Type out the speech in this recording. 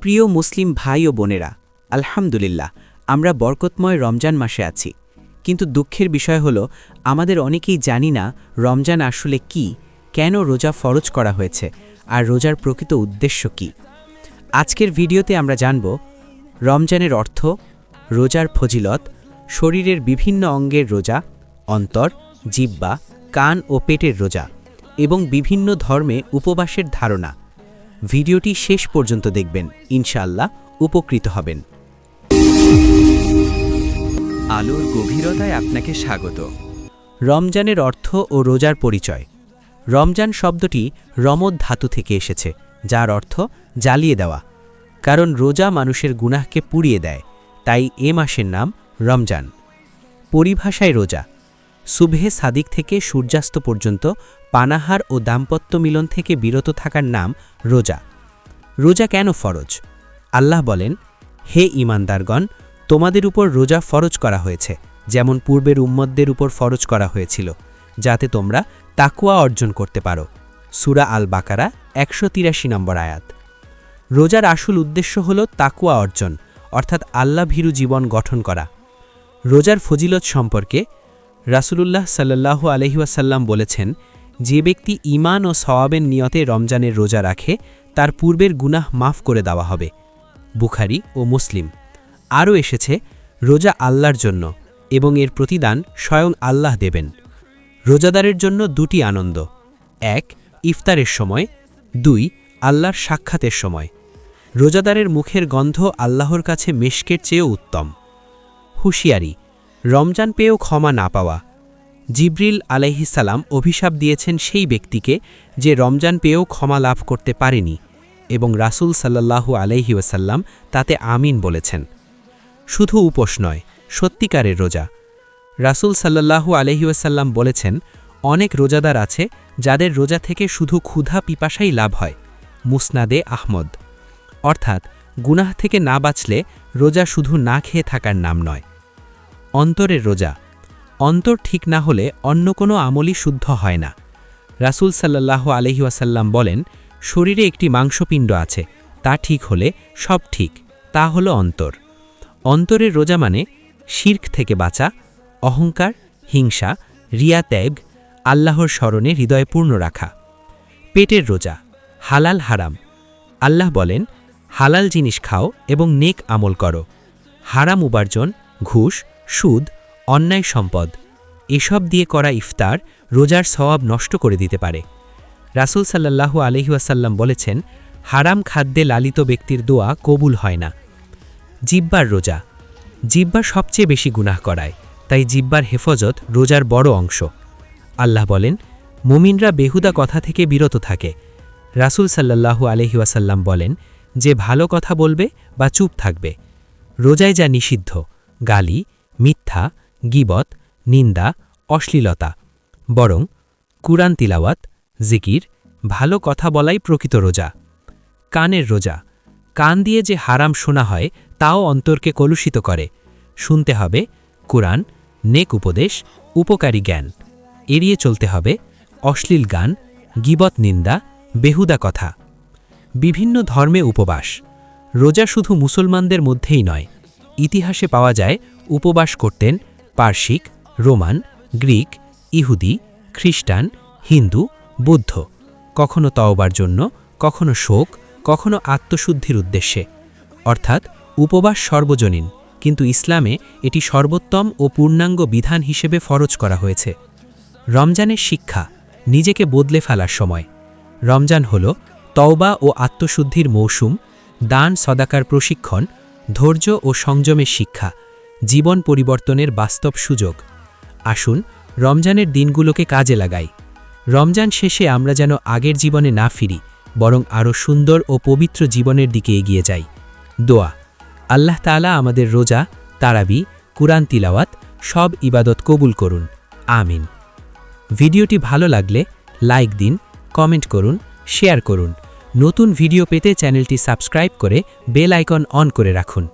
প্রিয় মুসলিম ভাই ও বোনেরা, আলহামদুলিল্লাহ আমরা বরকতময় রমজান মাসে আছি। কিন্তু দুঃখের বিষয় হলো আমাদের অনেকেই জানি না রমজান আসলে কি, কেন রোজা ফরজ করা হয়েছে আর রোজার প্রকৃত উদ্দেশ্য কি। আজকের ভিডিওতে আমরা জানব রমজানের অর্থ, রোজার ফজিলত, শরীরের বিভিন্ন অঙ্গের রোজা, অন্তর, জিহ্বা, কান ও পেটের রোজা এবং বিভিন্ন ধর্মে উপবাসের ধারণা। ভিডিওটি শেষ পর্যন্ত দেখবেন, ইনশাআল্লাহ উপকৃত হবেন। আলোর গভীরতায় আপনাকে স্বাগত। রমজানের অর্থ ও রোজার পরিচয়। রমজান শব্দটি রমদ ধাতু থেকে এসেছে, যার অর্থ জ্বালিয়ে দেওয়া। কারণ রোজা মানুষের গুনাহকে পুড়িয়ে দেয়, তাই এ মাসের নাম রমজান। পরিভাষায় রোজা সুবহে সাদিক থেকে সূর্যাস্ত পর্যন্ত পানাহার ও দাম্পত্য মিলন থেকে বিরত থাকার নাম রোজা। রোজা কেন ফরজ? আল্লাহ বলেন, হে ঈমানদারগণ, তোমাদের উপর রোজা ফরজ করা হয়েছে, যেমন পূর্বের উম্মতদের উপর ফরজ করা হয়েছিল, যাতে তোমরা তাকওয়া অর্জন করতে পারো। সূরা আল বাকারা ১৮৩ নম্বর আয়াত। রোজার আসল উদ্দেশ্য হল তাকওয়া অর্জন, অর্থাৎ আল্লাহভীরু জীবন গঠন করা। রোজার ফজিলত সম্পর্কে রাসূলুল্লাহ সাল্লাল্লাহু আলাইহি ওয়াসাল্লাম বলেছেন, যে ব্যক্তি ঈমান ও সওয়াবের নিয়তে রমজানের রোজা রাখে তার পূর্বের গুনাহ মাফ করে দেওয়া হবে। বুখারী ও মুসলিম। আরও এসেছে, রোজা আল্লাহর জন্য এবং এর প্রতিদান স্বয়ং আল্লাহ দেবেন। রোজাদারের জন্য দুটি আনন্দ: এক, ইফতারের সময়; দুই, আল্লাহর সাক্ষাতের সময়। রোজাদারের মুখের গন্ধ আল্লাহর কাছে মেশকের চেয়েও উত্তম। হুঁশিয়ারি: রমজান পেয়েও ক্ষমা না পাওয়া। জিবরিল আলাইহিস সালাম অভিশাপ দিয়েছেন সেই ব্যক্তিকে যে রমজান পেয়েও ক্ষমা লাভ করতে পারেনি, এবং রাসূল সাল্লাল্লাহু আলাইহি ওয়াসাল্লাম তাতে আমিন বলেছেন। শুধু উপোস নয়, সত্যিকারের রোজা। রাসূল সাল্লাল্লাহু আলাইহি ওয়াসাল্লাম বলেছেন, অনেক রোজাদার আছে যাদের রোজা থেকে শুধু ক্ষুধা পিপাসাই লাভ হয়। মুসনাদে আহমদ। অর্থাৎ গুনাহ থেকে না বাঁচলে রোজা শুধু না খেয়ে থাকার নাম নয়। অন্তরের রোজা। অন্তর ঠিক না হলে অন্য কোনো আমলই শুদ্ধ হয় না। রাসূল সাল্লাল্লাহু আলাইহি ওয়াসাল্লাম বলেন, শরীরে একটি মাংসপিণ্ড আছে, তা ঠিক হলে সব ঠিক, তা হলো অন্তর। অন্তরের রোজা মানে শিরক থেকে বাঁচা, অহংকার, হিংসা, রিয়া ত্যাগ, আল্লাহর স্মরণে হৃদয় পূর্ণ রাখা। পেটের রোজা। হালাল হারাম। আল্লাহ বলেন, হালাল জিনিস খাও এবং নেক আমল করো। হারাম উপার্জন, ঘুষ, সুদ, অন্যায় সম্পদ এসব দিয়ে করা ইফতার রোজার সওয়াব নষ্ট করে দিতে পারে। রাসূল সাল্লাল্লাহু আলাইহি ওয়াসাল্লাম বলেছেন, হারাম খাদ্যে লালিত ব্যক্তির দোয়া কবুল হয় না। জিহ্বার রোজা। জিহ্বা সবচেয়ে বেশি গুনাহ করায়, তাই জিহ্বার হেফাজত রোজার বড় অংশ। আল্লাহ বলেন, মুমিনরা বেহুদা কথা থেকে বিরত থাকে। রাসূল সাল্লাল্লাহু আলাইহি ওয়াসাল্লাম বলেন, যে ভালো কথা বলবে বা চুপ থাকবে। রোজায় যা নিষিদ্ধ: গালি, মিথ্যা, গীবত, নিন্দা, অশ্লীলতা। বরং কুরআন তিলাওয়াত, জিকির, ভালো কথা বলাই প্রকৃত রোজা। কানের রোজা। কান দিয়ে যে হারাম শোনা হয় তাও অন্তরকে কলুষিত করে। শুনতে হবে কুরআন, নেক উপদেশ, উপকারী জ্ঞান। এড়িয়ে চলতে হবে অশ্লীল গান, গীবত, নিন্দা, বেহুদা কথা। বিভিন্ন ধর্মে উপবাস। রোজা শুধু মুসলমানদের মধ্যেই নয়। ইতিহাসে পাওয়া যায় উপবাস করতেন পারসিক, রোমান, গ্রিক, ইহুদি, খ্রিস্টান, হিন্দু, বৌদ্ধ। কখনো তওবার জন্য, কখনো শোক, কখনো আত্মশুদ্ধির উদ্দেশ্যে। অর্থাৎ উপবাস সর্বজনীন, কিন্তু ইসলামে এটি সর্বোত্তম ও পূর্ণাঙ্গ বিধান হিসেবে ফরজ করা হয়েছে। রমজানের শিক্ষা: নিজেকে বদলে ফেলার সময়। রমজান হল তওবা ও আত্মশুদ্ধির মৌসুম, দান সদাকার প্রশিক্ষণ, ধৈর্য ও সংযমের শিক্ষা, জীবন পরিবর্তনের বাস্তব সুযোগ। আসুন রমজানের দিনগুলোকে কাজে লাগাই। রমজান শেষে আমরা যেন আগের জীবনে না ফিরি, বরং আরও সুন্দর ও পবিত্র জীবনের দিকে এগিয়ে যাই। দোয়া: আল্লাহ তাআলা আমাদের রোজা, তারাবি, কুরআন তিলাওয়াত সব ইবাদত কবুল করুন। আমিন। ভিডিওটি ভালো লাগলে লাইক দিন, কমেন্ট করুন, শেয়ার করুন। নতুন ভিডিও পেতে চ্যানেলটি সাবস্ক্রাইব করে বেল আইকন অন করে রাখুন।